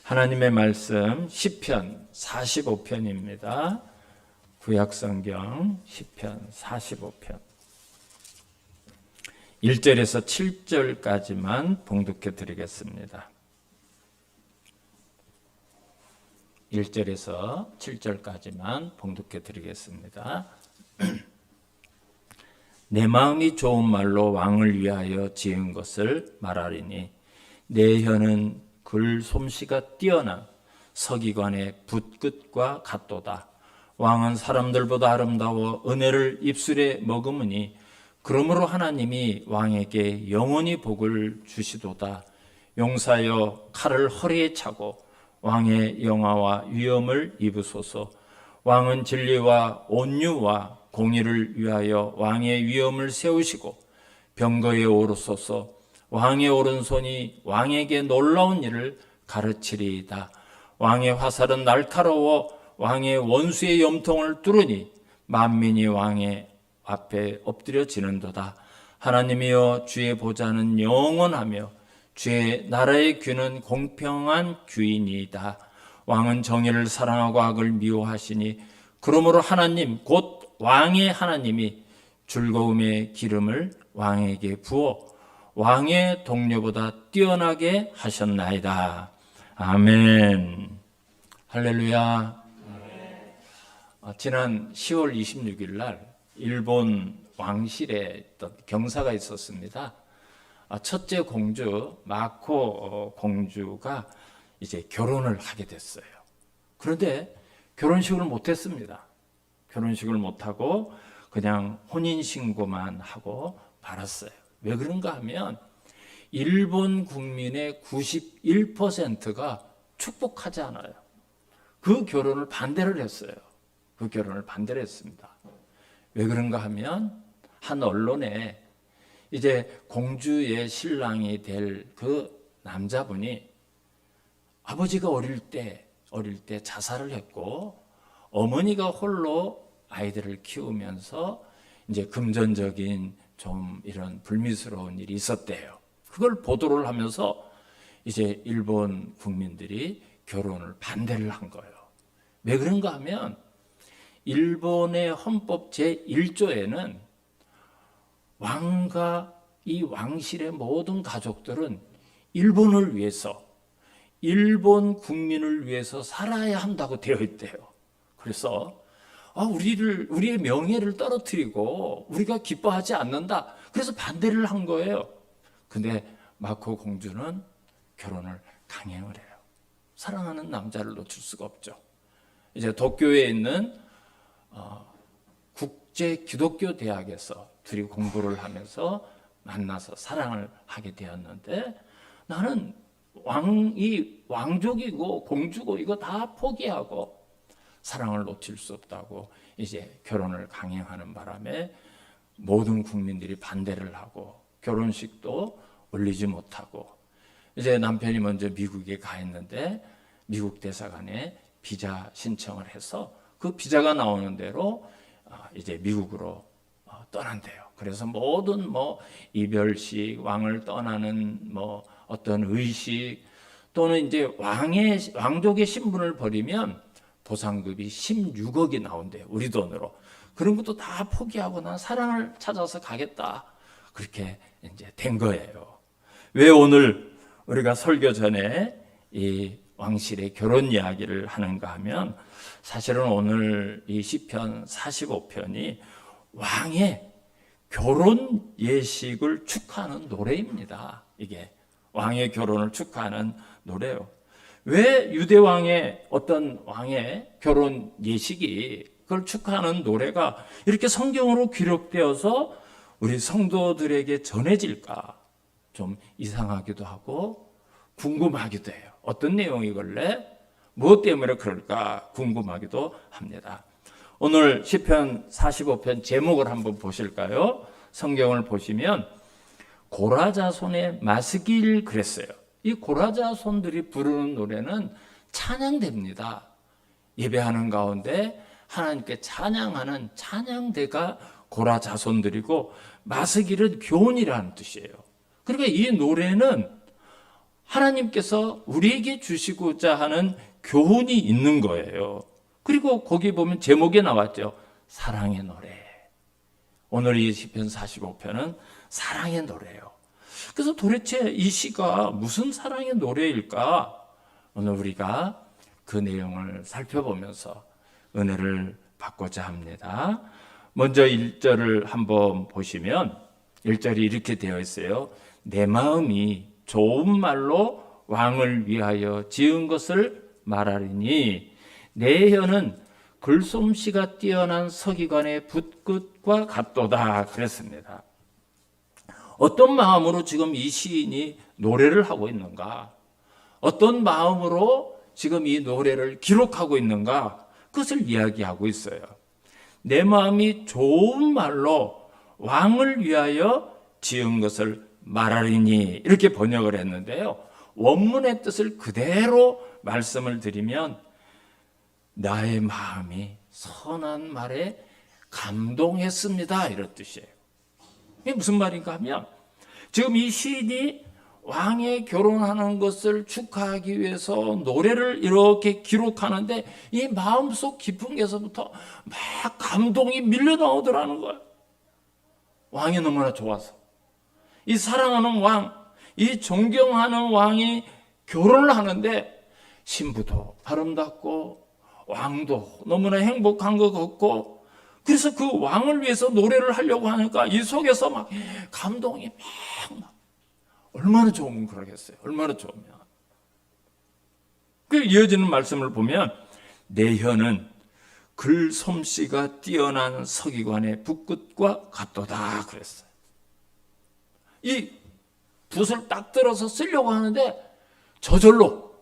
하나님의 말씀 시편 45편입니다. 구약성경 시편 45편 1절에서 7절까지만 봉독해 드리겠습니다. 1절에서 7절까지만 봉독해 드리겠습니다. 내 마음이 좋은 말로 왕을 위하여 지은 것을 말하리니 내 혀는 글 솜씨가 뛰어난 서기관의 붓끝과 같도다. 왕은 사람들보다 아름다워 은혜를 입술에 머금으니 그러므로 하나님이 왕에게 영원히 복을 주시도다. 용사여 칼을 허리에 차고 왕의 영화와 위엄을 입으소서. 왕은 진리와 온유와 공의를 위하여 왕의 위엄을 세우시고 병거에 오르소서. 왕의 오른손이 왕에게 놀라운 일을 가르치리이다. 왕의 화살은 날카로워 왕의 원수의 염통을 뚫으니 만민이 왕의 앞에 엎드려지는도다. 하나님이여 주의 보좌는 영원하며 주의 나라의 귀는 공평한 귀이니이다. 왕은 정의를 사랑하고 악을 미워하시니 그러므로 하나님 곧 왕의 하나님이 즐거움의 기름을 왕에게 부어 왕의 동료보다 뛰어나게 하셨나이다. 아멘. 할렐루야. 지난 10월 26일 날 일본 왕실에 경사가 있었습니다. 첫째 공주 마코 공주가 이제 결혼을 하게 됐어요. 그런데 결혼식을 못했습니다. 결혼식을 못하고 그냥 혼인신고만 하고 말았어요. 왜 그런가 하면 일본 국민의 91%가 축복하지 않아요. 그 결혼을 반대를 했어요. 그 결혼을 반대를 했습니다. 왜 그런가 하면 한 언론에 이제 공주의 신랑이 될 그 남자분이 아버지가 어릴 때 자살을 했고 어머니가 홀로 아이들을 키우면서 이제 금전적인 좀 이런 불미스러운 일이 있었대요. 그걸 보도를 하면서 이제 일본 국민들이 결혼을 반대를 한 거예요. 왜 그런가 하면 일본의 헌법 제1조에는 왕과 이 왕실의 모든 가족들은 일본을 위해서, 일본 국민을 위해서 살아야 한다고 되어 있대요. 그래서 우리의 명예를 떨어뜨리고 우리가 기뻐하지 않는다. 그래서 반대를 한 거예요. 근데 마코 공주는 결혼을 강행을 해요. 사랑하는 남자를 놓칠 수가 없죠. 이제 도쿄에 있는 국제 기독교 대학에서 둘이 공부를 하면서 만나서 사랑을 하게 되었는데 나는 왕족이고 공주고 이거 다 포기하고 사랑을 놓칠 수 없다고 이제 결혼을 강행하는 바람에 모든 국민들이 반대를 하고 결혼식도 올리지 못하고 이제 남편이 먼저 미국에 가 있는데 미국 대사관에 비자 신청을 해서 그 비자가 나오는 대로 이제 미국으로 떠난대요. 그래서 모든 이별식, 왕을 떠나는 어떤 의식 또는 이제 왕족의 신분을 버리면 보상급이 16억이 나온대요. 우리 돈으로. 그런 것도 다 포기하고 난 사랑을 찾아서 가겠다. 그렇게 이제 된 거예요. 왜 오늘 우리가 설교 전에 이 왕실의 결혼 이야기를 하는가 하면 사실은 오늘 이 시편 45편이 왕의 결혼 예식을 축하하는 노래입니다. 이게 왕의 결혼을 축하하는 노래예요. 왜 유대왕의 어떤 왕의 결혼 예식이 그걸 축하하는 노래가 이렇게 성경으로 기록되어서 우리 성도들에게 전해질까 좀 이상하기도 하고 궁금하기도 해요. 어떤 내용이길래 무엇 때문에 그럴까 궁금하기도 합니다. 오늘 시편 45편 제목을 한번 보실까요? 성경을 보시면 고라자손의 마스길 그랬어요. 이 고라자손들이 부르는 노래는 찬양대입니다. 예배하는 가운데 하나님께 찬양하는 찬양대가 고라자손들이고 마스길은 교훈이라는 뜻이에요. 그러니까 이 노래는 하나님께서 우리에게 주시고자 하는 교훈이 있는 거예요. 그리고 거기 보면 제목에 나왔죠. 사랑의 노래. 오늘 이 시편 45편은 사랑의 노래예요. 그래서 도대체 이 시가 무슨 사랑의 노래일까? 오늘 우리가 그 내용을 살펴보면서 은혜를 받고자 합니다. 먼저 1절을 한번 보시면 1절이 이렇게 되어 있어요. 내 마음이 좋은 말로 왕을 위하여 지은 것을 말하리니 내 혀는 글솜씨가 뛰어난 서기관의 붓끝과 같도다 그랬습니다. 어떤 마음으로 지금 이 시인이 노래를 하고 있는가? 어떤 마음으로 지금 이 노래를 기록하고 있는가? 그것을 이야기하고 있어요. 내 마음이 좋은 말로 왕을 위하여 지은 것을 말하리니 이렇게 번역을 했는데요. 원문의 뜻을 그대로 말씀을 드리면 나의 마음이 선한 말에 감동했습니다. 이런 뜻이에요. 이게 무슨 말인가 하면 지금 이 시인이 왕의 결혼하는 것을 축하하기 위해서 노래를 이렇게 기록하는데 이 마음속 깊은 데서부터 막 감동이 밀려 나오더라는 거예요. 왕이 너무나 좋아서. 이 사랑하는 왕, 이 존경하는 왕이 결혼을 하는데 신부도 아름답고 왕도 너무나 행복한 것 같고 그래서 그 왕을 위해서 노래를 하려고 하니까 이 속에서 막 감동이 막 얼마나 좋으면 그러겠어요. 얼마나 좋으면. 그 이어지는 말씀을 보면 내 혀는 글솜씨가 뛰어난 서기관의 붓끝과 같도다 그랬어요. 이 붓을 딱 들어서 쓰려고 하는데 저절로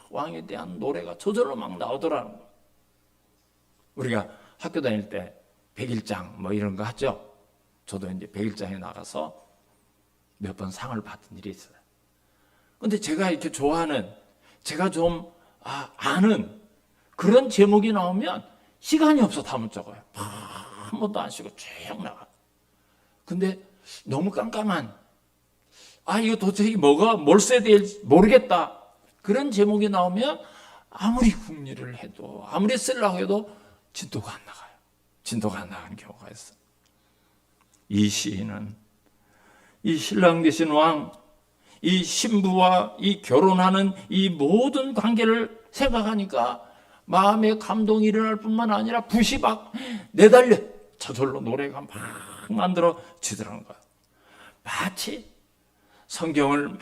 왕에 대한 노래가 저절로 막 나오더라는 거예요. 우리가 학교 다닐 때 백일장 뭐 이런 거 하죠. 저도 이제 백일장에 나가서 몇 번 상을 받은 일이 있어요. 근데 제가 이렇게 좋아하는, 제가 좀 아는 그런 제목이 나오면 시간이 없어 다 못 적어요. 한 번도 안 쉬고 쭉 나가. 근데 너무 깜깜한, 이거 도대체 뭘 써야 될지 모르겠다. 그런 제목이 나오면 아무리 궁리를 해도, 아무리 쓰려고 해도 진도가 안 나가요. 진도가 안 나가는 경우가 있어요. 이 시인은 이 신랑 되신 왕, 이 신부와 이 결혼하는 이 모든 관계를 생각하니까 마음에 감동이 일어날 뿐만 아니라 붓이 막 내달려 저절로 노래가 막 만들어지더라는 거예요. 마치 성경을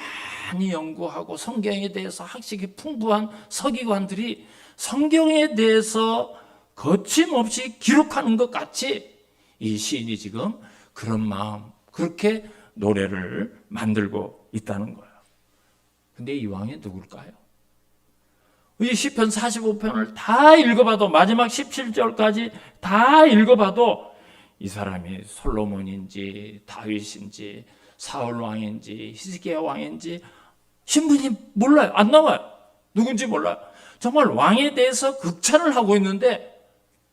많이 연구하고 성경에 대해서 학식이 풍부한 서기관들이 성경에 대해서 거침없이 기록하는 것 같이 이 시인이 지금 그런 마음, 그렇게 노래를 만들고 있다는 거예요. 근데 이 왕이 누굴까요? 이 시편 45편을 다 읽어봐도 마지막 17절까지 다 읽어봐도 이 사람이 솔로몬인지 다윗인지 사울 왕인지 히스기야 왕인지 신분이 몰라요. 안 나와요. 누군지 몰라요. 정말 왕에 대해서 극찬을 하고 있는데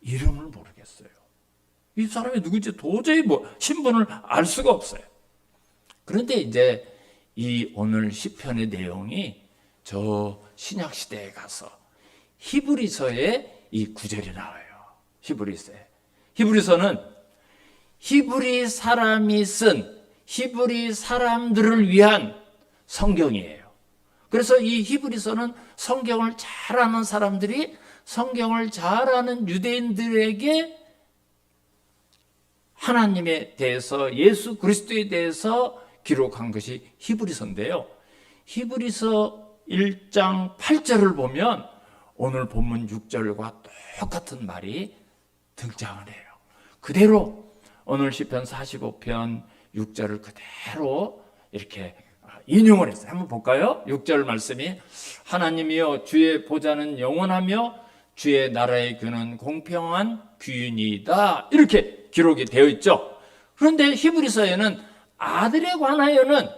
이름을 모르겠어요. 이 사람이 누군지 도저히 신분을 알 수가 없어요. 그런데 이제 이 오늘 시편의 내용이 저 신약 시대에 가서 히브리서에 이 구절이 나와요. 히브리서에. 히브리서는 히브리 사람이 쓴 히브리 사람들을 위한 성경이에요. 그래서 이 히브리서는 성경을 잘 아는 사람들이 성경을 잘 아는 유대인들에게 하나님에 대해서 예수 그리스도에 대해서 기록한 것이 히브리서인데요. 히브리서 1장 8절을 보면 오늘 본문 6절과 똑같은 말이 등장을 해요. 그대로 오늘 시편 45편 6절을 그대로 이렇게 인용을 했어요. 한번 볼까요? 6절 말씀이 하나님이여 주의 보좌는 영원하며 주의 나라의 규는 공평한 규이니이다. 이렇게 기록이 되어 있죠. 그런데 히브리서에는 아들에 관하여는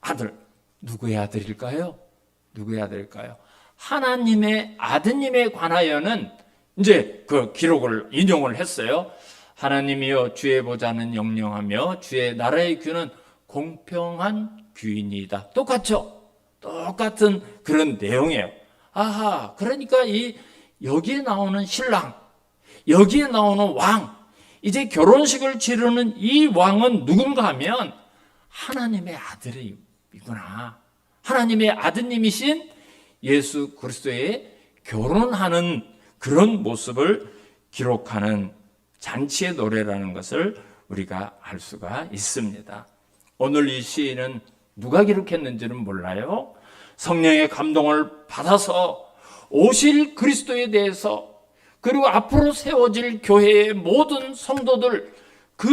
아들, 누구의 아들일까요? 누구의 아들일까요? 하나님의 아드님에 관하여는 이제 그 기록을 인용을 했어요. 하나님이여 주의 보좌는 영영하며 주의 나라의 규는 공평한 규인이다. 똑같죠? 똑같은 그런 내용이에요. 아하, 그러니까 여기에 나오는 신랑, 여기에 나오는 왕, 이제 결혼식을 치르는 이 왕은 누군가 하면 하나님의 아들이구나. 하나님의 아드님이신 예수 그리스도의 결혼하는 그런 모습을 기록하는 잔치의 노래라는 것을 우리가 알 수가 있습니다. 오늘 이 시인은 누가 기록했는지는 몰라요. 성령의 감동을 받아서 오실 그리스도에 대해서, 그리고 앞으로 세워질 교회의 모든 성도들, 그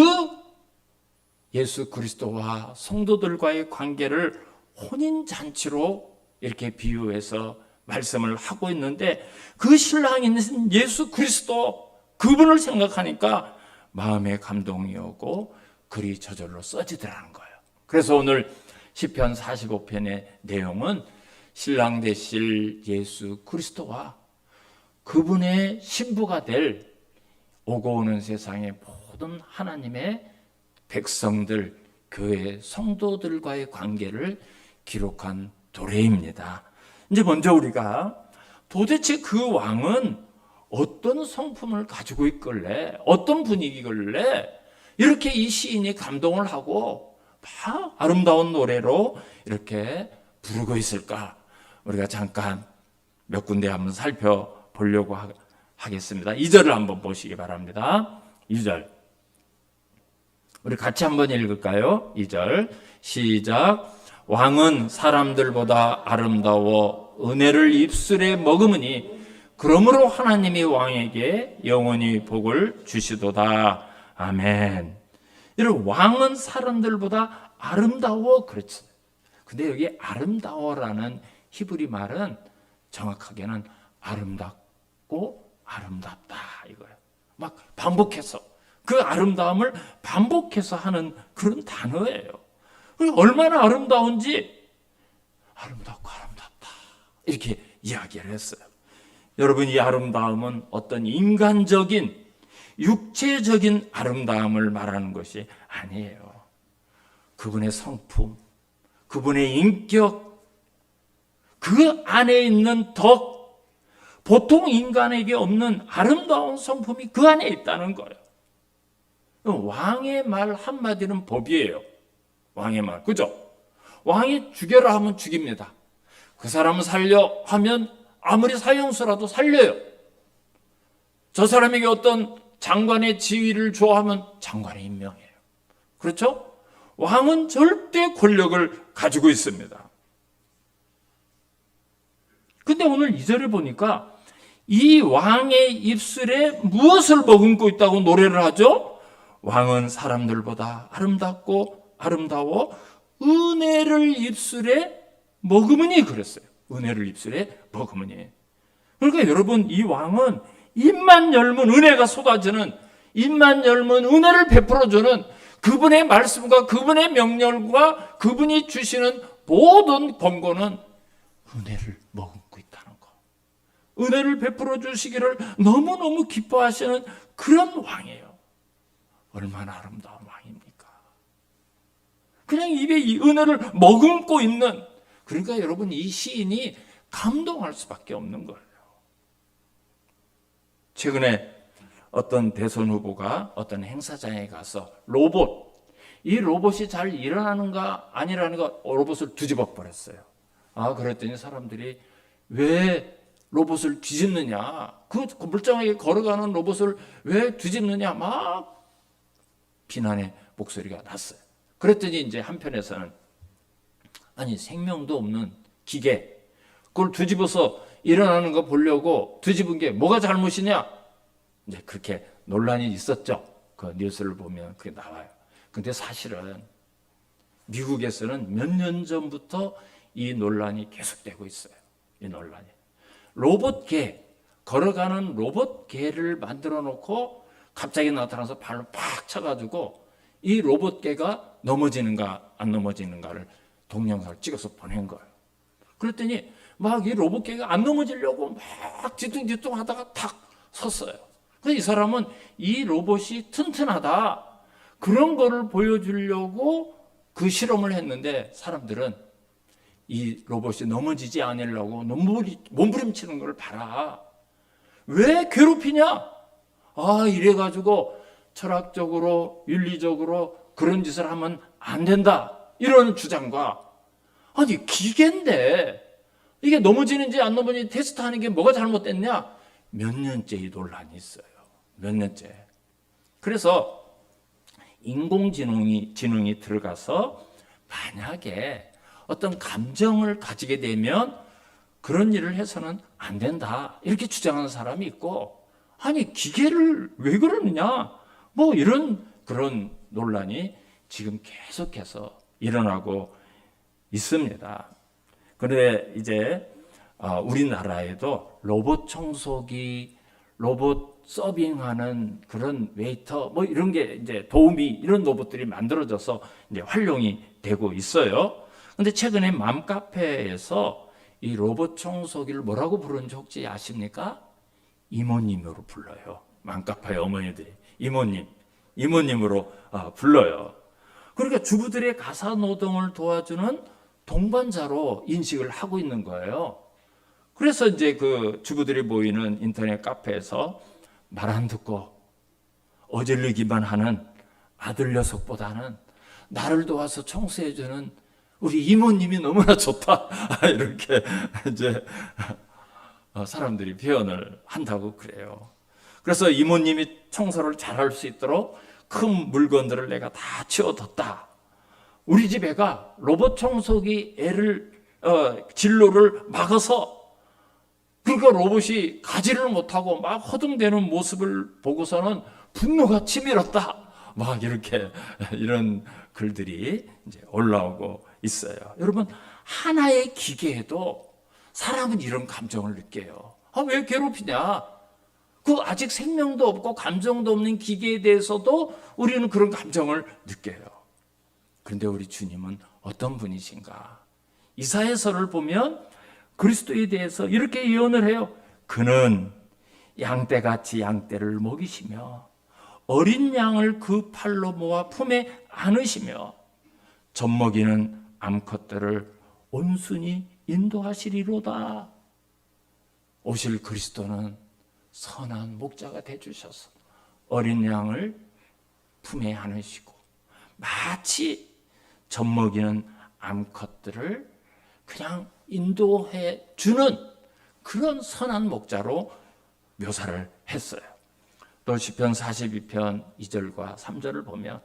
예수 그리스도와 성도들과의 관계를 혼인잔치로 이렇게 비유해서 말씀을 하고 있는데, 그 신랑인 예수 그리스도, 그분을 생각하니까 마음에 감동이 오고 글이 저절로 써지더라는 거예요. 그래서 오늘 시편 45편의 내용은 신랑 되실 예수 그리스도와 그분의 신부가 될 오고 오는 세상의 모든 하나님의 백성들, 교회 성도들과의 관계를 기록한 노래입니다. 이제 먼저 우리가 도대체 그 왕은 어떤 성품을 가지고 있길래, 어떤 분위기길래 이렇게 이 시인이 감동을 하고 막 아름다운 노래로 이렇게 부르고 있을까? 우리가 잠깐 몇 군데 한번 살펴보려고 하겠습니다. 2절을 한번 보시기 바랍니다. 2절. 우리 같이 한번 읽을까요? 2절. 시작. 왕은 사람들보다 아름다워 은혜를 입술에 머금으니 그러므로 하나님이 왕에게 영원히 복을 주시도다. 아멘. 여러분, 왕은 사람들보다 아름다워 그랬어요. 근데 여기 아름다워라는 히브리 말은 정확하게는 아름답고 아름답다 이거예요. 막 반복해서 그 아름다움을 반복해서 하는 그런 단어예요. 얼마나 아름다운지 아름답고 아름답다 이렇게 이야기를 했어요. 여러분, 이 아름다움은 어떤 인간적인 육체적인 아름다움을 말하는 것이 아니에요. 그분의 성품, 그분의 인격, 그 안에 있는 덕, 보통 인간에게 없는 아름다운 성품이 그 안에 있다는 거예요. 왕의 말 한마디는 법이에요. 왕의 말, 그죠? 왕이 죽여라 하면 죽입니다. 그 사람을 살려 하면 아무리 사형수라도 살려요. 저 사람에게 어떤 장관의 지위를 줘 하면 장관의 임명해요. 그렇죠? 왕은 절대 권력을 가지고 있습니다. 근데 오늘 2절에 보니까 이 왕의 입술에 무엇을 머금고 있다고 노래를 하죠? 왕은 사람들보다 아름답고 아름다워 은혜를 입술에 머금으니 그랬어요. 은혜를 입술에 머금으니. 그러니까 여러분, 이 왕은 입만 열면 은혜가 쏟아지는, 입만 열면 은혜를 베풀어주는 그분의 말씀과 그분의 명령과 그분이 주시는 모든 권고는 은혜를 머금고 있다는 거. 은혜를 베풀어 주시기를 너무너무 기뻐하시는 그런 왕이에요. 얼마나 아름다운 왕입니까? 그냥 입에 이 은혜를 머금고 있는, 그러니까 여러분, 이 시인이 감동할 수밖에 없는 거예요. 최근에 어떤 대선 후보가 어떤 행사장에 가서 이 로봇이 잘 일어나는가 아니라는가 로봇을 뒤집어 버렸어요. 그랬더니 사람들이 왜 로봇을 뒤집느냐, 그 멀쩡하게 걸어가는 로봇을 왜 뒤집느냐 막 비난의 목소리가 났어요. 그랬더니 이제 한편에서는 아니, 생명도 없는 기계, 그걸 뒤집어서 일어나는 거 보려고 뒤집은 게 뭐가 잘못이냐? 이제 그렇게 논란이 있었죠. 그 뉴스를 보면 그게 나와요. 근데 사실은 미국에서는 몇 년 전부터 이 논란이 계속되고 있어요. 이 논란이. 로봇개, 걸어가는 로봇개를 만들어 놓고 갑자기 나타나서 발로 팍 쳐가지고 이 로봇개가 넘어지는가 안 넘어지는가를 동영상을 찍어서 보낸 거예요. 그랬더니 막 이 로봇개가 안 넘어지려고 막 뒤뚱뒤뚱 하다가 탁 섰어요. 그래서 이 사람은 이 로봇이 튼튼하다, 그런 거를 보여주려고 그 실험을 했는데 사람들은 이 로봇이 넘어지지 않으려고 몸부림치는 걸 봐라. 왜 괴롭히냐? 이래가지고 철학적으로 윤리적으로 그런 짓을 하면 안 된다, 이런 주장과, 아니 기계인데 이게 넘어지는지 안 넘어지는지 테스트하는 게 뭐가 잘못됐냐? 몇 년째 이 논란이 있어요. 몇 년째. 그래서 인공지능이 들어가서 만약에 어떤 감정을 가지게 되면 그런 일을 해서는 안 된다, 이렇게 주장하는 사람이 있고, 아니 기계를 왜 그러느냐, 뭐 이런 그런 논란이 지금 계속해서 일어나고 있습니다. 그런데 이제 우리나라에도 로봇 청소기, 로봇 서빙하는 그런 웨이터, 뭐 이런 게 이제 도우미, 이런 로봇들이 만들어져서 이제 활용이 되고 있어요. 근데 최근에 맘카페에서 이 로봇 청소기를 뭐라고 부르는지 혹시 아십니까? 이모님으로 불러요. 맘카페 어머니들이 이모님으로 불러요. 그러니까 주부들의 가사 노동을 도와주는 동반자로 인식을 하고 있는 거예요. 그래서 이제 그 주부들이 모이는 인터넷 카페에서 말 안 듣고 어질르기만 하는 아들 녀석보다는 나를 도와서 청소해주는 우리 이모님이 너무나 좋다, 이렇게 이제 사람들이 표현을 한다고 그래요. 그래서 이모님이 청소를 잘할 수 있도록 큰 물건들을 내가 다 치워뒀다. 우리 집 애가 로봇 청소기 진로를 막아서, 그러니까 로봇이 가지를 못하고 막 허둥대는 모습을 보고서는 분노가 치밀었다, 막 이렇게 이런 글들이 이제 올라오고 있어요. 여러분, 하나의 기계에도 사람은 이런 감정을 느껴요. 왜 괴롭히냐? 그 아직 생명도 없고 감정도 없는 기계에 대해서도 우리는 그런 감정을 느껴요. 그런데 우리 주님은 어떤 분이신가? 이사야서를 보면 그리스도에 대해서 이렇게 예언을 해요. 그는 양떼같이 양떼를 먹이시며 어린 양을 그 팔로 모아 품에 안으시며 젖먹이는 암컷들을 온순히 인도하시리로다. 오실 그리스도는 선한 목자가 되주셔서 어린 양을 품에 안으시고 마치 젖먹이는 암컷들을 그냥 인도해 주는 그런 선한 목자로 묘사를 했어요. 또 시편 42편 2절과 3절을 보면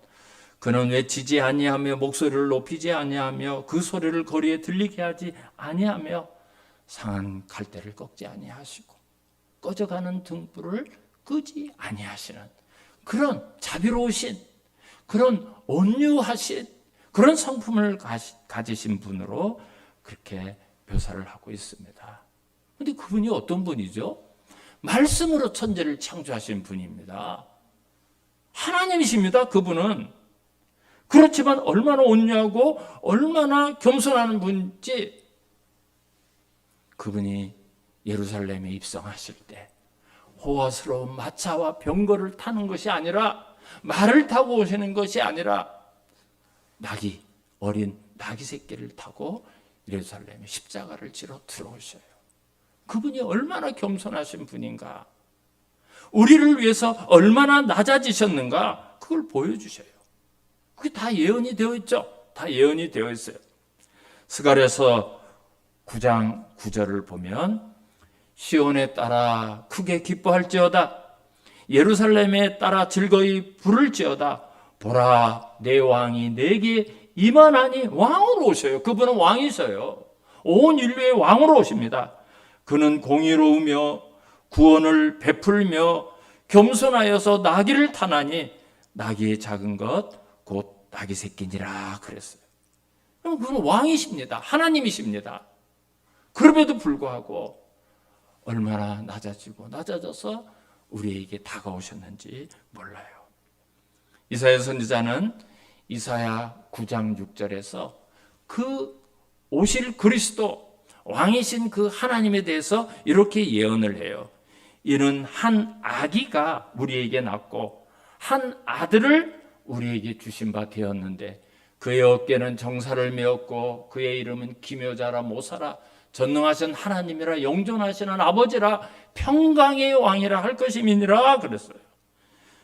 그는 외치지 아니하며 목소리를 높이지 아니하며 그 소리를 거리에 들리게 하지 아니하며 상한 갈대를 꺾지 아니하시고 꺼져가는 등불을 끄지 아니하시는 그런 자비로우신, 그런 온유하신 그런 성품을 가지신 분으로 그렇게 묘사를 하고 있습니다. 그런데 그분이 어떤 분이죠? 말씀으로 천지를 창조하신 분입니다. 하나님이십니다. 그분은. 그렇지만 얼마나 온유하고 얼마나 겸손한 분인지, 그분이 예루살렘에 입성하실 때 호화스러운 마차와 병거를 타는 것이 아니라, 말을 타고 오시는 것이 아니라 어린 나귀 새끼를 타고 예루살렘에 십자가를 지러 들어오셔요. 그분이 얼마나 겸손하신 분인가, 우리를 위해서 얼마나 낮아지셨는가, 그걸 보여주셔요. 그게 다 예언이 되어 있죠. 다 예언이 되어 있어요. 스가랴서 9장 9절을 보면 시온에 따라 크게 기뻐할지어다, 예루살렘에 따라 즐거이 부를지어다. 보라, 내 왕이 내게 임하나니. 왕으로 오셔요. 그분은 왕이셔요. 온 인류의 왕으로 오십니다. 그는 공의로우며 구원을 베풀며 겸손하여서 나귀를 타나니 나귀의 작은 것 곧 나귀 새끼니라 그랬어요. 그분은 왕이십니다. 하나님이십니다. 그럼에도 불구하고 얼마나 낮아져서 우리에게 다가오셨는지 몰라요. 이사야 선지자는 이사야 9장 6절에서 그 오실 그리스도, 왕이신 그 하나님에 대해서 이렇게 예언을 해요. 이는 한 아기가 우리에게 낳고 한 아들을 우리에게 주신 바 되었는데 그의 어깨는 정사를 메었고 그의 이름은 기묘자라 모사라 전능하신 하나님이라 영존하시는 아버지라 평강의 왕이라 할 것임이니라 그랬어요.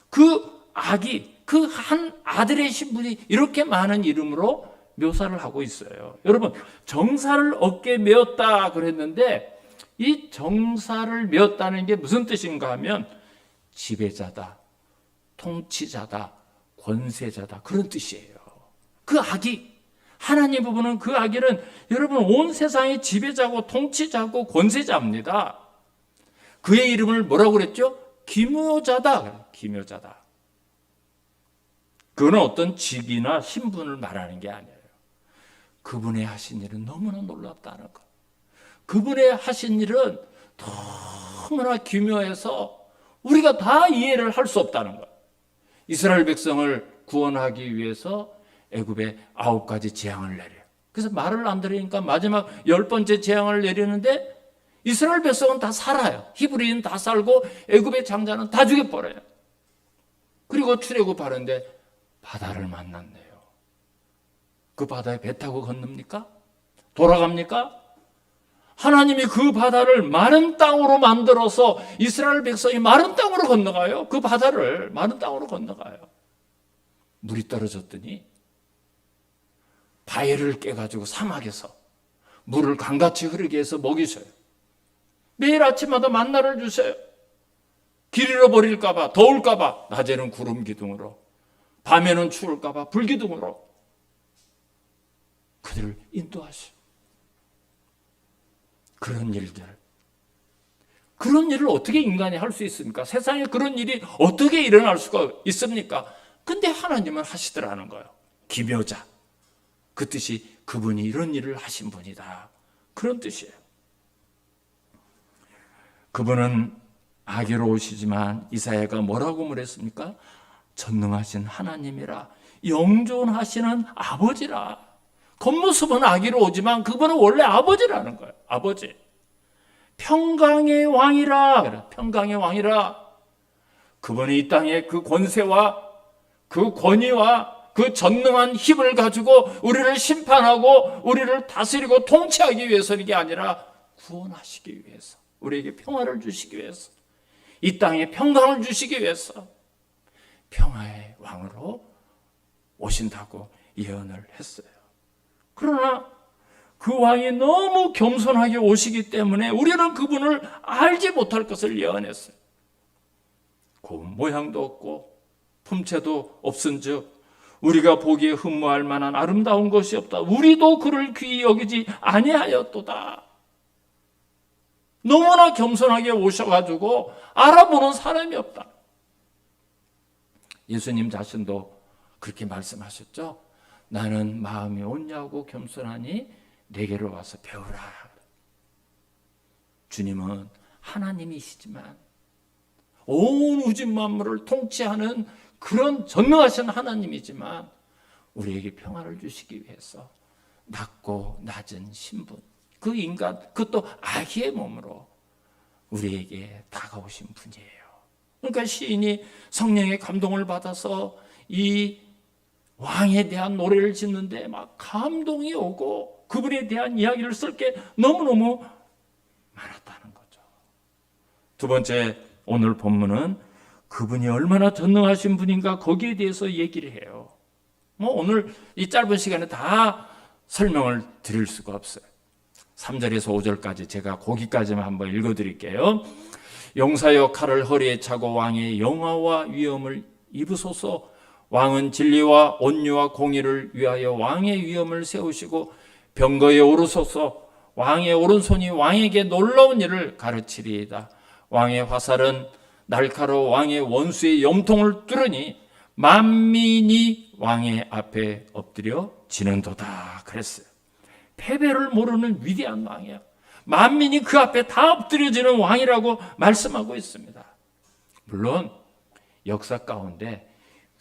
그 아기, 그 한 아들의 신분이 이렇게 많은 이름으로 묘사를 하고 있어요. 여러분, 정사를 어깨에 메었다 그랬는데 이 정사를 메었다는 게 무슨 뜻인가 하면 지배자다, 통치자다, 권세자다 그런 뜻이에요. 그 아기, 하나님 부부는 그 아기는 여러분 온 세상의 지배자고 통치자고 권세자입니다. 그의 이름을 뭐라고 그랬죠? 기묘자다. 기묘자다. 그건 어떤 직이나 신분을 말하는 게 아니에요. 그분의 하신 일은 너무나 놀랍다는 것. 그분의 하신 일은 너무나 기묘해서 우리가 다 이해를 할 수 없다는 것. 이스라엘 백성을 구원하기 위해서 애굽에 9가지 재앙을 내려요. 그래서 말을 안 들으니까 마지막 10번째 재앙을 내리는데 이스라엘 백성은 다 살아요. 히브리인 다 살고 애굽의 장자는 다 죽여버려요. 그리고 출애굽하는데 바다를 만났네요. 그 바다에 배 타고 건넙니까? 돌아갑니까? 하나님이 그 바다를 마른 땅으로 만들어서 이스라엘 백성이 마른 땅으로 건너가요. 그 바다를 마른 땅으로 건너가요. 물이 떨어졌더니 바위를 깨가지고 사막에서 물을 강같이 흐르게 해서 먹이셔요. 매일 아침마다 만나를 주세요. 길 잃어버릴까 봐, 더울까 봐 낮에는 구름 기둥으로, 밤에는 추울까 봐 불기둥으로 그들을 인도하시오. 그런 일을 어떻게 인간이 할 수 있습니까? 세상에 그런 일이 어떻게 일어날 수가 있습니까? 근데 하나님은 하시더라는 거예요. 기묘자. 그 뜻이 그분이 이런 일을 하신 분이다. 그런 뜻이에요. 그분은 아기로 오시지만 이사야가 뭐라고 말했습니까? 전능하신 하나님이라, 영존하시는 아버지라. 겉모습은 아기로 오지만 그분은 원래 아버지라는 거예요. 아버지. 평강의 왕이라. 평강의 왕이라. 그분이 이 땅에 그 권세와 그 권위와 그 전능한 힘을 가지고 우리를 심판하고 우리를 다스리고 통치하기 위해서 이게 아니라 구원하시기 위해서, 우리에게 평화를 주시기 위해서, 이 땅에 평강을 주시기 위해서 평화의 왕으로 오신다고 예언을 했어요. 그러나 그 왕이 너무 겸손하게 오시기 때문에 우리는 그분을 알지 못할 것을 예언했어요. 고운 모양도 없고 품체도 없은즉 우리가 보기에 흠모할 만한 아름다운 것이 없다. 우리도 그를 귀히 여기지 아니하였도다. 너무나 겸손하게 오셔가지고 알아보는 사람이 없다. 예수님 자신도 그렇게 말씀하셨죠. 나는 마음이 온유하고 겸손하니 내게로 와서 배우라. 주님은 하나님이시지만 온 우주 만물을 통치하는 그런 전능하신 하나님이지만 우리에게 평화를 주시기 위해서 낮고 낮은 신분, 그 인간, 그것도 아기의 몸으로 우리에게 다가오신 분이에요. 그러니까 시인이 성령의 감동을 받아서 이 왕에 대한 노래를 짓는데 막 감동이 오고 그분에 대한 이야기를 쓸 게 너무너무 많았다는 거죠. 두 번째, 오늘 본문은 그분이 얼마나 전능하신 분인가 거기에 대해서 얘기를 해요. 오늘 이 짧은 시간에 다 설명을 드릴 수가 없어요. 3절에서 5절까지 제가 거기까지만 한번 읽어드릴게요. 용사여 칼을 허리에 차고 왕의 영화와 위엄을 입으소서. 왕은 진리와 온유와 공의를 위하여 왕의 위엄을 세우시고 병거에 오르소서. 왕의 오른손이 왕에게 놀라운 일을 가르치리이다. 왕의 화살은 날카로워 왕의 원수의 염통을 뚫으니 만민이 왕의 앞에 엎드려 지는도다. 그랬어요. 패배를 모르는 위대한 왕이야. 만민이 그 앞에 다 엎드려지는 왕이라고 말씀하고 있습니다. 물론 역사 가운데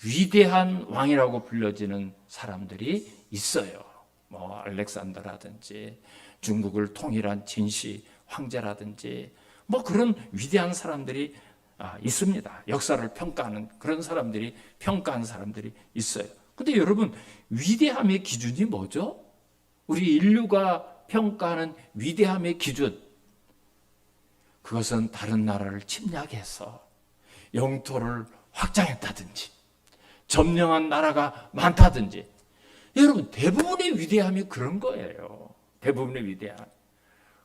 위대한 왕이라고 불려지는 사람들이 있어요. 알렉산더라든지 중국을 통일한 진시 황제라든지 그런 위대한 사람들이 있습니다. 역사를 평가하는 그런 사람들이 평가하는 사람들이 있어요. 근데 여러분, 위대함의 기준이 뭐죠? 우리 인류가 평가하는 위대함의 기준, 그것은 다른 나라를 침략해서 영토를 확장했다든지 점령한 나라가 많다든지, 여러분 대부분의 위대함이 그런 거예요. 대부분의 위대함.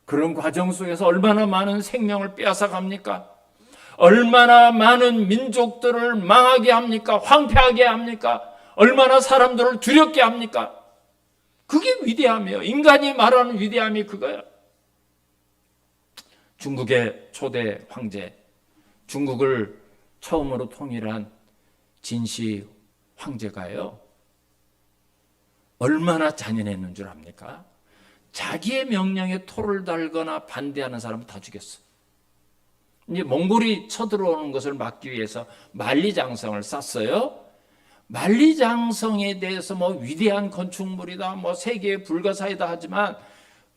그런 과정 속에서 얼마나 많은 생명을 빼앗아 갑니까? 얼마나 많은 민족들을 망하게 합니까? 황폐하게 합니까? 얼마나 사람들을 두렵게 합니까? 그게 위대함이에요. 인간이 말하는 위대함이 그거야. 중국의 초대 황제, 중국을 처음으로 통일한 진시 황제가요, 얼마나 잔인했는 줄 압니까? 자기의 명령에 토를 달거나 반대하는 사람을 다 죽였어. 이제 몽골이 쳐들어오는 것을 막기 위해서 만리장성을 쌌어요. 만리장성에 대해서 뭐 위대한 건축물이다, 뭐 세계의 불가사이다 하지만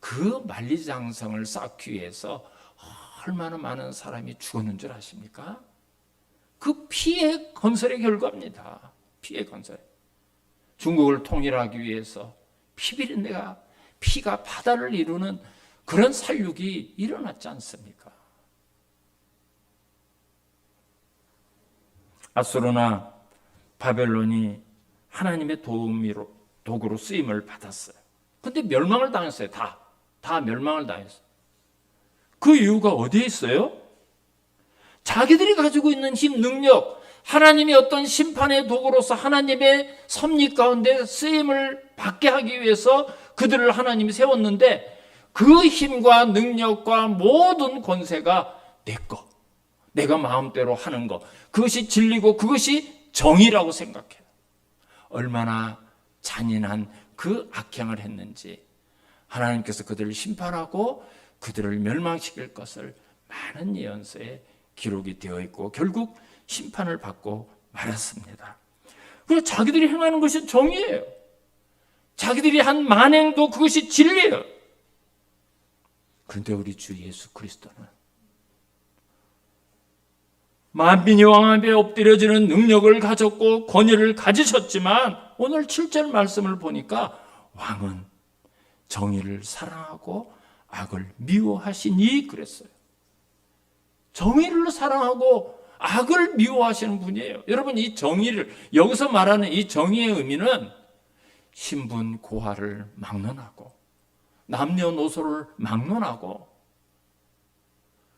그 만리장성을 쌓기 위해서 얼마나 많은 사람이 죽었는 줄 아십니까? 그 피해 건설의 결과입니다. 피해 건설. 중국을 통일하기 위해서 피가 바다를 이루는 그런 살육이 일어났지 않습니까? 아수르나 바벨론이 하나님의 도구로 쓰임을 받았어요. 근데 멸망을 당했어요. 다 멸망을 당했어요. 그 이유가 어디에 있어요? 자기들이 가지고 있는 힘, 능력, 하나님의 어떤 심판의 도구로서 하나님의 섭리 가운데 쓰임을 받게 하기 위해서 그들을 하나님이 세웠는데, 그 힘과 능력과 모든 권세가 내 거, 내가 마음대로 하는 거, 그것이 진리고 그것이 정의라고 생각해요. 얼마나 잔인한 그 악행을 했는지 하나님께서 그들을 심판하고 그들을 멸망시킬 것을 많은 예언서에 기록이 되어 있고 결국 심판을 받고 말았습니다. 그리고 자기들이 행하는 것이 정의예요. 자기들이 한 만행도 그것이 진리예요. 그런데 우리 주 예수 그리스도는 만민이 왕 앞에 엎드려지는 능력을 가졌고 권위를 가지셨지만, 오늘 7절 말씀을 보니까 왕은 정의를 사랑하고 악을 미워하시니 그랬어요. 정의를 사랑하고 악을 미워하시는 분이에요. 여러분, 이 정의를, 여기서 말하는 이 정의의 의미는 신분 고하를 막론하고 남녀노소를 막론하고,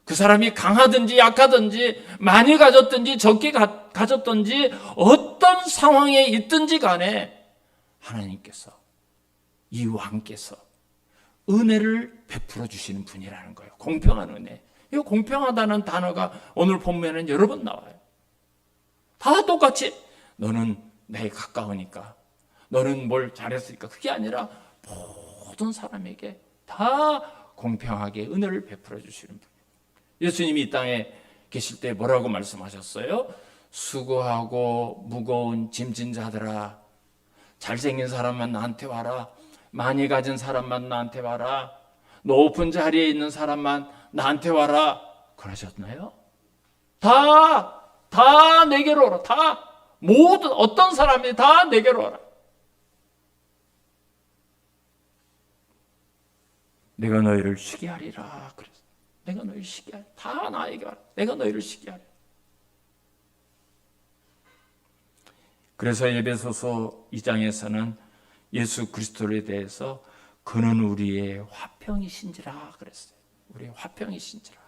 그 사람이 강하든지 약하든지 많이 가졌든지 적게 가졌든지 어떤 상황에 있든지 간에 하나님께서, 이 왕께서 은혜를 베풀어 주시는 분이라는 거예요. 공평한 은혜. 이 공평하다는 단어가 오늘 본문에는 여러 번 나와요. 다 똑같이 너는 나에 가까우니까, 너는 뭘 잘했으니까, 그게 아니라 모든 사람에게 다 공평하게 은혜를 베풀어 주시는 분. 예수님이 이 땅에 계실 때 뭐라고 말씀하셨어요? 수고하고 무거운 짐진 자들아, 잘생긴 사람만 나한테 와라, 많이 가진 사람만 나한테 와라, 높은 자리에 있는 사람만 나한테 와라, 그러셨나요? 다 내게로 오라. 다, 모든 어떤 사람이 다 내게로 오라. 내가 너희를 쉬게 하리라 그랬어요. 내가 너희를 쉬게 하리라. 다 나에게 와라. 내가 너희를 쉬게 하리라. 그래서 에베소서 2장에서는 예수 그리스도에 대해서 그는 우리의 화평이신지라 그랬어요. 우리의 화평이신지라.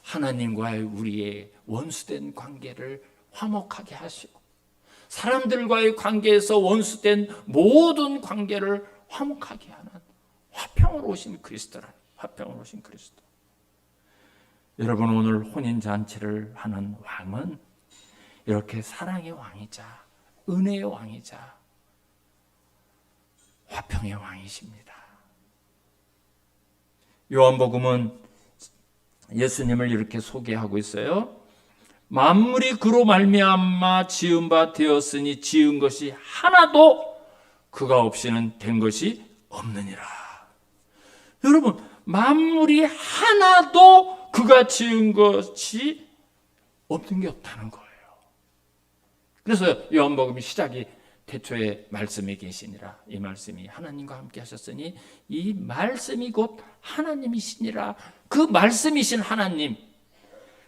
하나님과의 우리의 원수된 관계를 화목하게 하시고, 사람들과의 관계에서 원수된 모든 관계를 화목하게 하는 화평으로 오신 그리스도라. 화평으로 오신 그리스도. 여러분, 오늘 혼인잔치를 하는 왕은 이렇게 사랑의 왕이자 은혜의 왕이자 화평의 왕이십니다. 요한복음은 예수님을 이렇게 소개하고 있어요. 만물이 그로 말미암아 지은 바 되었으니 지은 것이 하나도 그가 없이는 된 것이 없느니라. 여러분, 만물이 하나도 그가 지은 것이 없는 게 없다는 거예요. 그래서 요한복음 시작이 태초에 말씀에 계시니라. 이 말씀이 하나님과 함께 하셨으니 이 말씀이 곧 하나님이시니라. 그 말씀이신 하나님,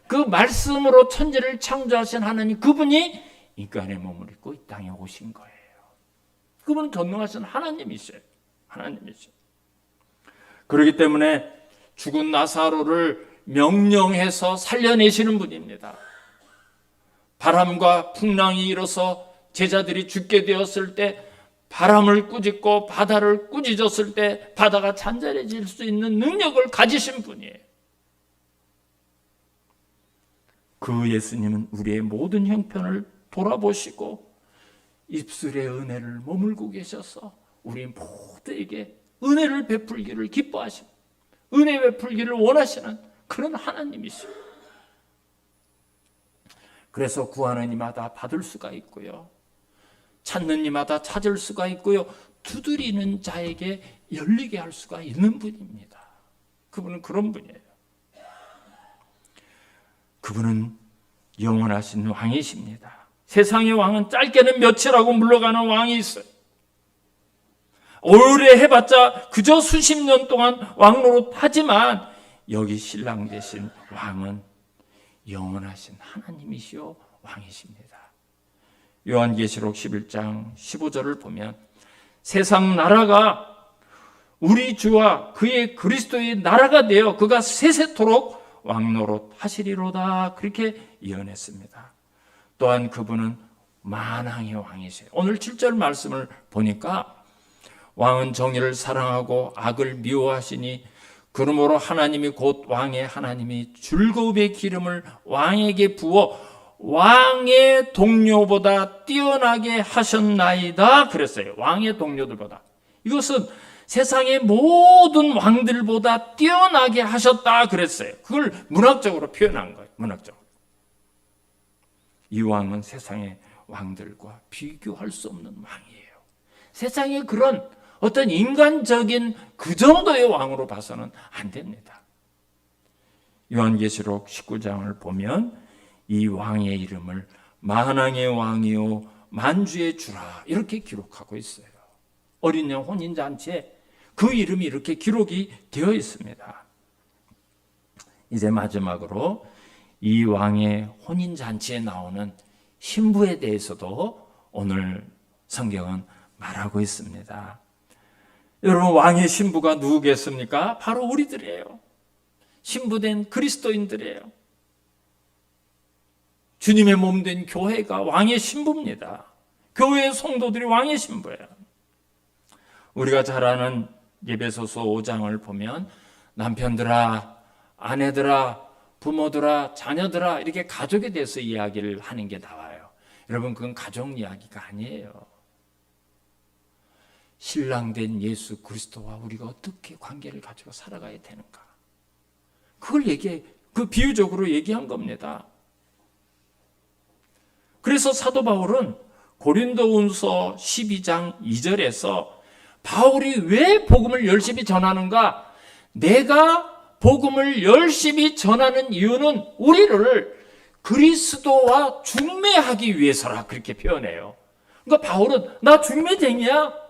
그 말씀으로 천지를 창조하신 하나님, 그분이 인간의 몸을 입고 이 땅에 오신 거예요. 그분은 전능하신 하나님이셔요. 하나님이셔요. 그렇기 때문에 죽은 나사로를 명령해서 살려내시는 분입니다. 바람과 풍랑이 일어서 제자들이 죽게 되었을 때, 바람을 꾸짖고 바다를 꾸짖었을 때 바다가 잔잔해질 수 있는 능력을 가지신 분이에요. 그 예수님은 우리의 모든 형편을 돌아보시고 입술의 은혜를 머물고 계셔서 우리 모두에게 은혜를 베풀기를 기뻐하시고 은혜 베풀기를 원하시는 그런 하나님이시오. 그래서 구하는 이마다 받을 수가 있고요, 찾는 이마다 찾을 수가 있고요, 두드리는 자에게 열리게 할 수가 있는 분입니다. 그분은 그런 분이에요. 그분은 영원하신 왕이십니다. 세상의 왕은 짧게는 며칠하고 물러가는 왕이 있어요. 오래 해봤자 그저 수십 년 동안 왕노릇하지만 여기 신랑 되신 왕은 영원하신 하나님이시오 왕이십니다. 요한계시록 11장 15절을 보면 세상 나라가 우리 주와 그의 그리스도의 나라가 되어 그가 세세토록 왕노릇 하시리로다, 그렇게 예언했습니다. 또한 그분은 만왕의 왕이세요. 오늘 7절 말씀을 보니까 왕은 정의를 사랑하고 악을 미워하시니 그러므로 하나님이 곧 왕의 하나님이 즐거움의 기름을 왕에게 부어 왕의 동료보다 뛰어나게 하셨나이다 그랬어요. 왕의 동료들보다. 이것은 세상의 모든 왕들보다 뛰어나게 하셨다 그랬어요. 그걸 문학적으로 표현한 거예요. 문학적으로. 이 왕은 세상의 왕들과 비교할 수 없는 왕이에요. 세상에 그런 어떤 인간적인 그 정도의 왕으로 봐서는 안 됩니다. 요한계시록 19장을 보면 이 왕의 이름을 만왕의 왕이요 만주의 주라 이렇게 기록하고 있어요. 어린 양 혼인잔치에 그 이름이 이렇게 기록이 되어 있습니다. 이제 마지막으로 이 왕의 혼인잔치에 나오는 신부에 대해서도 오늘 성경은 말하고 있습니다. 여러분, 왕의 신부가 누구겠습니까? 바로 우리들이에요. 신부된 그리스도인들이에요. 주님의 몸된 교회가 왕의 신부입니다. 교회의 성도들이 왕의 신부예요. 우리가 잘 아는 에베소서 5장을 보면 남편들아, 아내들아, 부모들아, 자녀들아 이렇게 가족에 대해서 이야기를 하는 게 나와요. 여러분, 그건 가족 이야기가 아니에요. 신랑된 예수 그리스도와 우리가 어떻게 관계를 가지고 살아가야 되는가, 그걸 그 비유적으로 얘기한 겁니다. 그래서 사도 바울은 고린도후서 12장 2절에서 바울이 왜 복음을 열심히 전하는가, 내가 복음을 열심히 전하는 이유는 우리를 그리스도와 중매하기 위해서라 그렇게 표현해요. 그러니까 바울은 나 중매쟁이야,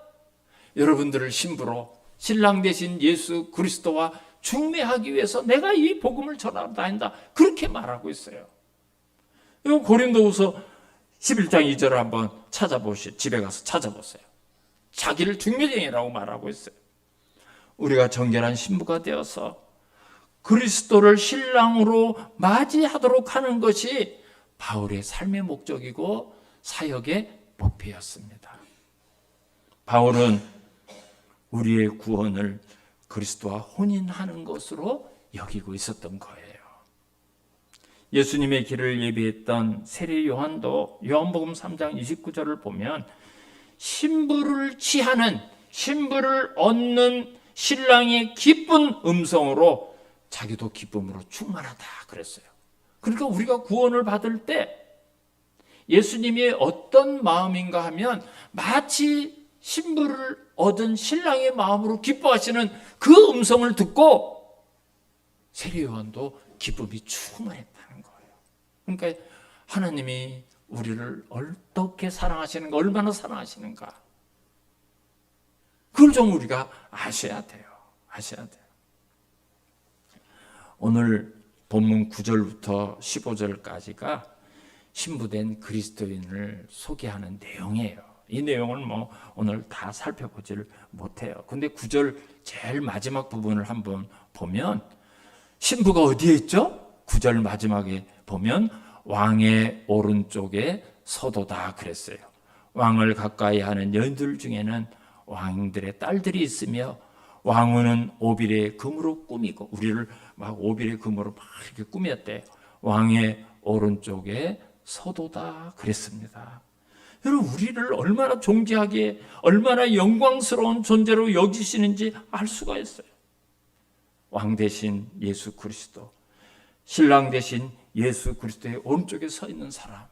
여러분들을 신부로 신랑 되신 예수 그리스도와 중매하기 위해서 내가 이 복음을 전하러 다닌다, 그렇게 말하고 있어요. 이거 고린도후서 11장 2절을 한번 집에 가서 찾아보세요. 자기를 중매쟁이라고 말하고 있어요. 우리가 정결한 신부가 되어서 그리스도를 신랑으로 맞이하도록 하는 것이 바울의 삶의 목적이고 사역의 목표였습니다. 바울은 우리의 구원을 그리스도와 혼인하는 것으로 여기고 있었던 거예요. 예수님의 길을 예비했던 세례 요한도 요한복음 3장 29절을 보면 신부를 취하는, 신부를 얻는 신랑의 기쁜 음성으로 자기도 기쁨으로 충만하다 그랬어요. 그러니까 우리가 구원을 받을 때 예수님이 어떤 마음인가 하면 마치 신부를 얻은 신랑의 마음으로 기뻐하시는 그 음성을 듣고 세례 요한도 기쁨이 충만했다는 거예요. 그러니까 하나님이 우리를 어떻게 사랑하시는가, 얼마나 사랑하시는가, 그걸 좀 우리가 아셔야 돼요. 오늘 본문 9절부터 15절까지가 신부된 그리스도인을 소개하는 내용이에요. 이 내용을 오늘 다 살펴보지를 못해요. 근데 9절 제일 마지막 부분을 한번 보면 신부가 어디에 있죠? 9절 마지막에 보면 왕의 오른쪽에 서도다 그랬어요. 왕을 가까이 하는 여인들 중에는 왕들의 딸들이 있으며 왕후는 오빌의 금으로 꾸미고, 우리를 막 오빌의 금으로 막 이렇게 꾸몄대요. 왕의 오른쪽에 서도다 그랬습니다. 여러분, 우리를 얼마나 존귀하게, 얼마나 영광스러운 존재로 여기시는지 알 수가 있어요. 왕 대신 예수 그리스도, 신랑 대신 예수 그리스도의 오른쪽에 서 있는 사람,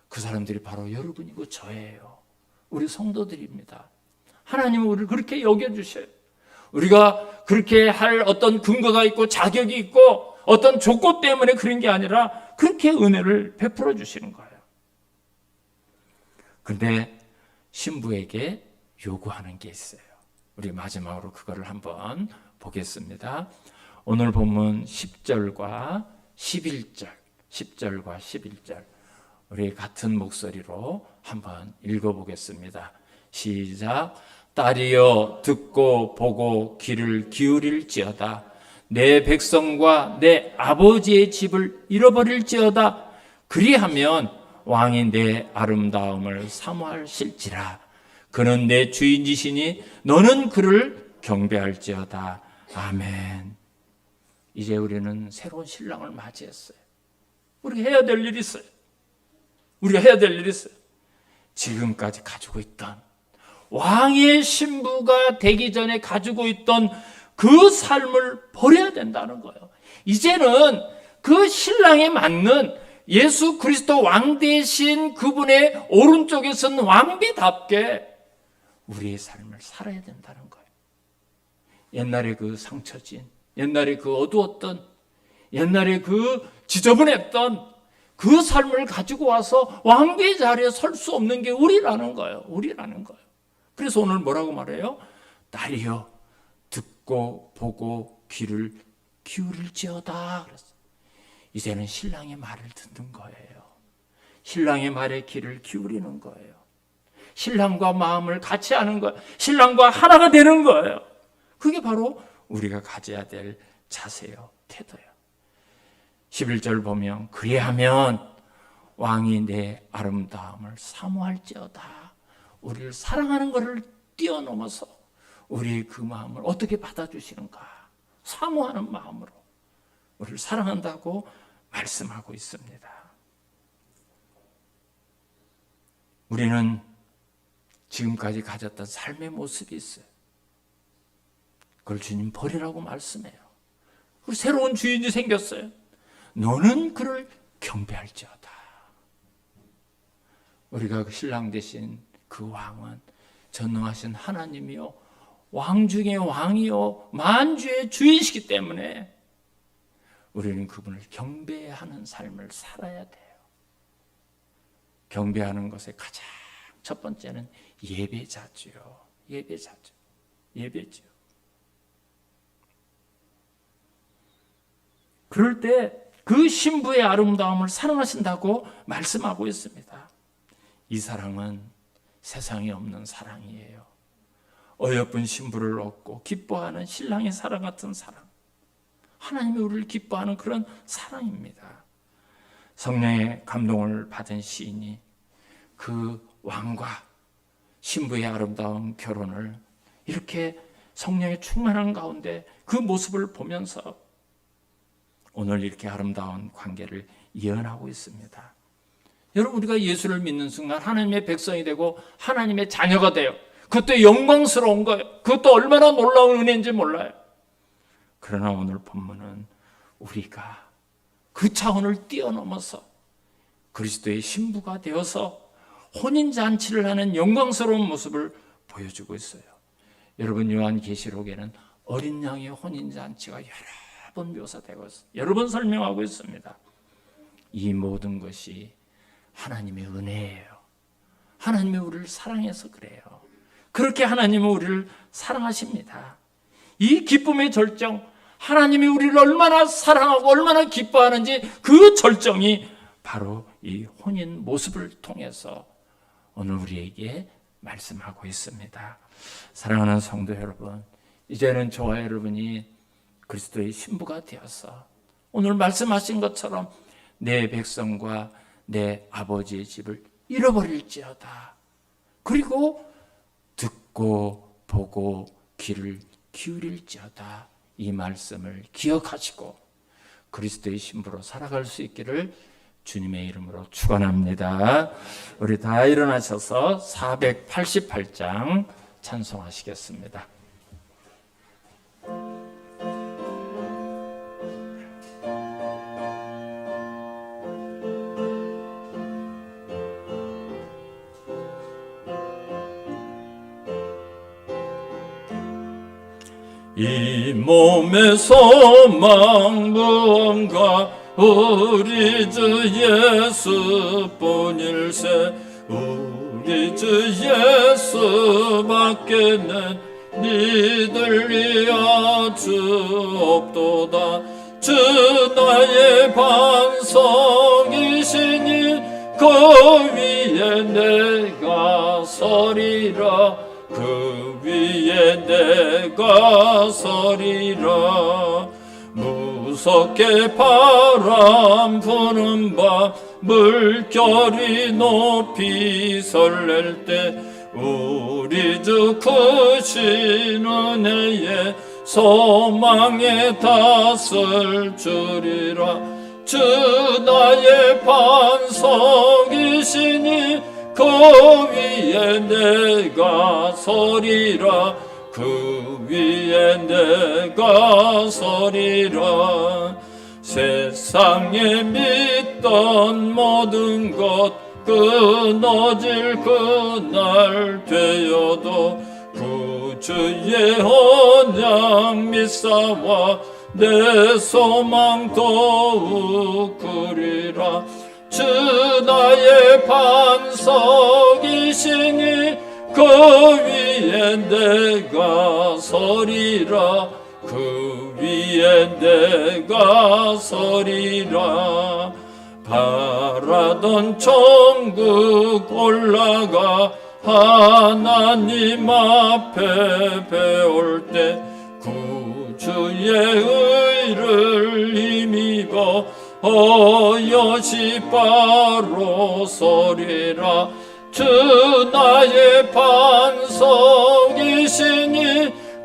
그 사람들이 바로 여러분이고 저예요. 우리 성도들입니다. 하나님은 우리를 그렇게 여겨주셔요. 우리가 그렇게 할 어떤 근거가 있고 자격이 있고 어떤 조건 때문에 그런 게 아니라 그렇게 은혜를 베풀어 주시는 거예요. 그런데 신부에게 요구하는 게 있어요. 우리 마지막으로 그거를 한번 보겠습니다. 오늘 본문 10절과 11절, 10절과 11절 우리 같은 목소리로 한번 읽어보겠습니다. 시작. 딸이여 듣고 보고 귀를 기울일지어다. 내 백성과 내 아버지의 집을 잃어버릴지어다. 그리하면 왕이 내 아름다움을 사모하실지라. 그는 내 주인이시니 너는 그를 경배할지어다. 아멘. 이제 우리는 새로운 신랑을 맞이했어요. 우리가 해야 될 일이 있어요. 지금까지 가지고 있던, 왕의 신부가 되기 전에 가지고 있던 그 삶을 버려야 된다는 거예요. 이제는 그 신랑에 맞는 예수 그리스도 왕 대신 그분의 오른쪽에 선 왕비답게 우리의 삶을 살아야 된다는 거예요. 옛날에 그 상처진, 옛날에 그 어두웠던, 옛날에 그 지저분했던 그 삶을 가지고 와서 왕비의 자리에 설 수 없는 게 우리라는 거예요. 그래서 오늘 뭐라고 말해요? 딸이여 듣고 보고 귀를 기울일지어다 그랬어요. 이제는 신랑의 말을 듣는 거예요. 신랑의 말에 귀를 기울이는 거예요. 신랑과 마음을 같이 하는 거예요. 신랑과 하나가 되는 거예요. 그게 바로 우리가 가져야 될 자세요, 태도예요. 11절 보면 그리하면 왕이 내 아름다움을 사모할지어다. 우리를 사랑하는 것을 뛰어넘어서 우리의 그 마음을 어떻게 받아주시는가, 사모하는 마음으로 우리를 사랑한다고 말씀하고 있습니다. 우리는 지금까지 가졌던 삶의 모습이 있어요. 그걸 주님 버리라고 말씀해요. 그리고 새로운 주인이 생겼어요. 너는 그를 경배할지어다. 우리가 그 신랑 대신 그 왕은 전능하신 하나님이요, 왕 중의 왕이요, 만주의 주이시기 때문에 우리는 그분을 경배하는 삶을 살아야 돼요. 경배하는 것의 가장 첫 번째는 예배자죠. 예배죠. 그럴 때 그 신부의 아름다움을 사랑하신다고 말씀하고 있습니다. 이 사랑은 세상에 없는 사랑이에요. 어여쁜 신부를 얻고 기뻐하는 신랑의 사랑 같은 사랑, 하나님이 우리를 기뻐하는 그런 사랑입니다. 성령의 감동을 받은 시인이 그 왕과 신부의 아름다운 결혼을 이렇게 성령의 충만한 가운데 그 모습을 보면서 오늘 이렇게 아름다운 관계를 예언하고 있습니다. 여러분, 우리가 예수를 믿는 순간 하나님의 백성이 되고 하나님의 자녀가 돼요. 그것도 영광스러운 거예요. 그것도 얼마나 놀라운 은혜인지 몰라요. 그러나 오늘 본문은 우리가 그 차원을 뛰어넘어서 그리스도의 신부가 되어서 혼인잔치를 하는 영광스러운 모습을 보여주고 있어요. 여러분, 요한계시록에는 어린 양의 혼인잔치가 여러 번 묘사되고 있어요. 여러 번 설명하고 있습니다. 이 모든 것이 하나님의 은혜예요. 하나님이 우리를 사랑해서 그래요. 그렇게 하나님은 우리를 사랑하십니다. 이 기쁨의 절정, 하나님이 우리를 얼마나 사랑하고 얼마나 기뻐하는지 그 절정이 바로 이 혼인 모습을 통해서 오늘 우리에게 말씀하고 있습니다. 사랑하는 성도 여러분, 이제는 저와 여러분이 그리스도의 신부가 되어서 오늘 말씀하신 것처럼 내 백성과 내 아버지의 집을 잃어버릴지어다. 그리고 듣고 보고 귀를 기울일지어다. 이 말씀을 기억하시고 그리스도의 신부로 살아갈 수 있기를 주님의 이름으로 축원합니다. 우리 다 일어나셔서 488장 찬송하시겠습니다. 이 몸의 소망 무언가 우리 주 예수뿐일세. 우리 주 예수밖에는 믿을 주 없도다. 주 나의 반석이시니 그 위에 내가 서리라. 그 위에 내가 서리라. 무섭게 바람 부는 밤 물결이 높이 설렐 때 우리 주 크신 은혜에 소망에 닿을 줄이라. 주 나의 반석이시니 그 위에 내가 서리라. 그 위에 내가 서리라. 세상에 믿던 모든 것 끊어질 그날 되어도 구주의 언약 믿사와 내 소망 더욱 그리라. 주 나의 반석이시니 그 위에 내가 서리라. 그 위에 내가 서리라. 바라던 천국 올라가 하나님 앞에 배울 때 구주의 의를 힘입어 어여시 바로 서리라. 주 나의 반석이시니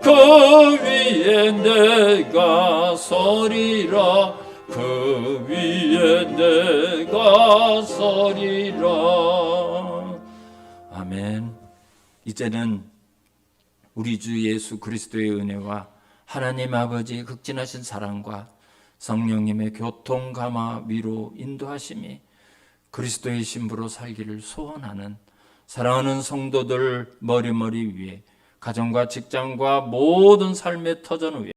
그 위에 내가 서리라. 그 위에 내가 서리라. 아멘. 이제는 우리 주 예수 그리스도의 은혜와 하나님 아버지의 극진하신 사랑과 성령님의 교통, 감화, 위로, 인도하심이 그리스도의 신부로 살기를 소원하는 사랑하는 성도들 머리머리 위에 가정과 직장과 모든 삶의 터전 위에